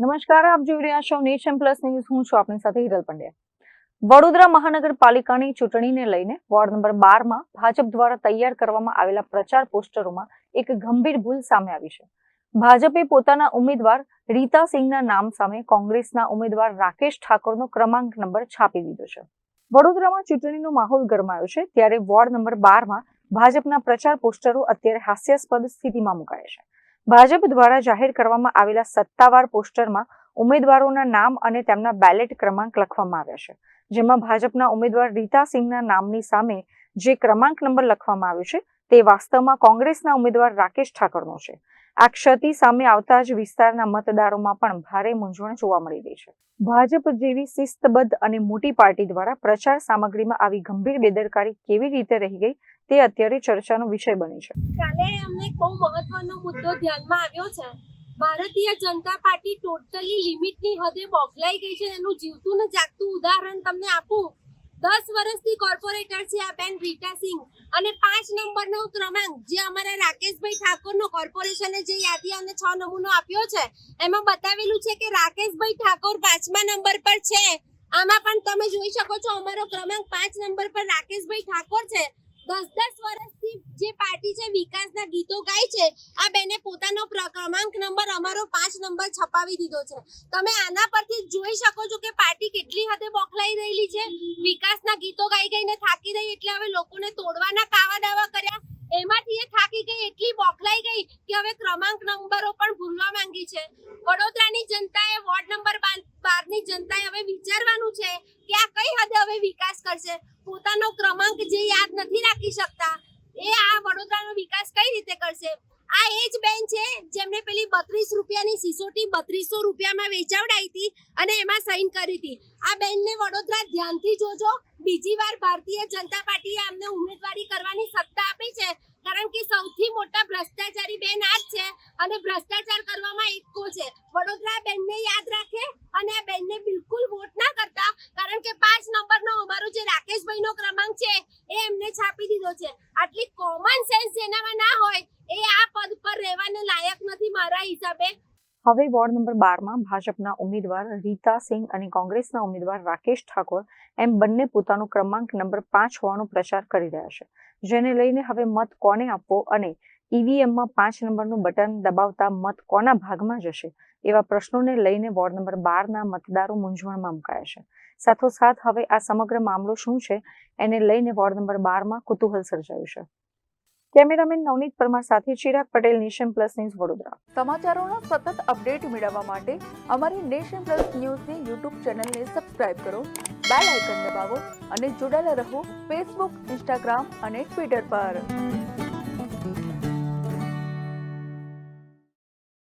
નમસ્કાર, આપ જોઈ રહ્યા છો નેશન પ્લસ ન્યૂઝ. હું છું આપની સાથે હિરલ પંડ્યા. વડોદરા મહાનગરપાલિકાની ચૂંટણીને લઈને વોર્ડ નંબર 12માં ભાજપ દ્વારા તૈયાર કરવામાં આવેલા પ્રચાર પોસ્ટરોમાં એક ગંભીર ભૂલ સામે આવી છે. ભાજપે પોતાના ઉમેદવાર રીતા સિંહના નામ સામે કોંગ્રેસના ઉમેદવાર રાકેશ ઠાકોરનો ક્રમાંક નંબર છાપી દીધો છે. વડોદરામાં ચૂંટણીનો માહોલ ગરમાયો છે, ત્યારે વોર્ડ નંબર 12માં ભાજપના પ્રચાર પોસ્ટરો અત્યારે હાસ્યાસ્પદ સ્થિતિમાં મુકાયા છે. ભાજપ દ્વારા જાહેર કરવામાં આવેલા સત્તાવાર પોસ્ટરમાં ઉમેદવારોના નામ અને તેમના બેલેટ ક્રમાંક લખવામાં આવ્યા છે, જેમાં ભાજપના ઉમેદવાર રીતા સિંહના નામની સામે જે ક્રમાંક નંબર લખવામાં આવ્યો છે તે વાસ્તવમાં કોંગ્રેસના ઉમેદવાર રાકેશ ઠાકોરનો છે. આ ક્ષતિ સામે આવતા જ વિસ્તારના મતદારોમાં પણ ભારે મૂંઝવણ જોવા મળી રહી છે. ભાજપ જેવી શિસ્તબદ્ધ અને મોટી પાર્ટી દ્વારા પ્રચાર સામગ્રીમાં આવી ગંભીર બેદરકારી કેવી રીતે રહી ગઈ તે અત્યારે ચર્ચાનો વિષય બની છે. કાલે અમને બહુ મહત્વનો મુદ્દો ધ્યાનમાં આવ્યો છે. ભારતીય જનતા પાર્ટી ટોટલી લિમિટની હદે બોગલાઈ ગઈ છે. એનું જીવતું ને જાગતું ઉદાહરણ તમને આપું. 10 વર્ષથી કોર્પોરેટર છે આ બેન રીટા સિંહ, અને 5 નંબરનો ક્રમાંક જે અમારા રાકેશભાઈ ઠાકોરનો કોર્પોરેશને જે યાદી અને 6 નમૂનો આપ્યો છે એમાં બતાવેલું છે કે રાકેશભાઈ ઠાકોર 5મા નંબર પર છે. આમાં પણ તમે જોઈ શકો છો અમારો ક્રમાંક 5 નંબર પર રાકેશભાઈ ઠાકોર છે. 10 વર્ષથી જે પાર્ટી છે વિકાસના ગીતો ગાય છે, આ બેને પોતાનો ક્રમાંક નંબર અમારો 5 નંબર છપાવી દીધો છે. તમે આના પરથી જોઈ શકો છો કે પાર્ટી કેટલી હદે બોખલાઈ રહેલી છે. વિકાસના ગીતો ગાઈ ગઈને થાકી ગઈ, એટલે હવે લોકોને તોડવાના કાવા દાવા કર્યા. એમાંથી એ થાકી ગઈ, એટલી બોખલાઈ ગઈ કે હવે ક્રમાંક નંબરો પણ ભૂલવા માંગી છે. વડોદરાની જનતાએ, વોર્ડ નંબર 12ની જનતાએ હવે વિચારવાનું છે કે આ કઈ હદે હવે વિકાસ કરશે. પોતાનો ક્રમાંક જે યાદ નથી રાખી શકતા, એ આ વડોદરાનો વિકાસ કઈ રીતે કરશે? આ એ જ બેન છે જેમને પેલી 32 રૂપિયાની સિસોટી 3200 રૂપિયામાં વેચાવડાઈ હતી અને એમાં સાઈન કરી હતી. આ બેનને વડોદરા ધ્યાનથી જોજો. બીજી વાર ભારતીય જનતા પાર્ટીએ અમને ઉમેદવારી કરવાની સત્તા આપી છે, કારણ કે સૌથી મોટા ભ્રષ્ટાચારી બેન આ જ છે અને ભ્રષ્ટાચાર કરવામાં એકકો છે. વડોદરા બેનને યાદ રાખે અને આ બેનને બિલકુલ વોટ ના કરતા, કારણ કે 5 નંબરનો અમારો જે રાકેશભાઈનો ક્રમાંક છે એ એમને છાપી દીધો છે. આટલી કોમન સેન્સ જેનામાં ના હોય એ આ પદ પર રહેવાને લાયક નથી મારા હિસાબે. હવે વોર્ડ નંબર 12માં ભાજપના ઉમેદવાર રીતા સિંહ અને કોંગ્રેસના ઉમેદવાર રાકેશ ઠાકોર એમ બંને પોતાનો ક્રમાંક નંબર 5 હોવાનો પ્રચાર કરી રહ્યા છે, જેને લઈને હવે મત કોને આપવો અને ઈવીએમમાં 5 નંબરનું બટન દબાવતા મત કોના ભાગમાં જશે એવા પ્રશ્નોને લઈને વોર્ડ નંબર 12ના મતદારો મૂંઝવણમાં મુકાયા છે. સાથોસાથ હવે આ સમગ્ર મામલો શું છે એને લઈને વોર્ડ નંબર 12માં કુતૂહલ સર્જાયું છે. કેમેરામેન નવનીત પરમાર સાથે Chirag Patel, Nation Plus News, Vadodara. સમાચારોનો સતત અપડેટ મેળવવા માટે અમારી નેશન પ્લસ ન્યૂઝની યુટ્યુબ ચેનલને સબસ્ક્રાઇબ કરો, બેલ આઇકન દબાવો અને જોડાયેલા રહો ફેસબુક, ઇન્સ્ટાગ્રામ અને ટ્વિટર પર.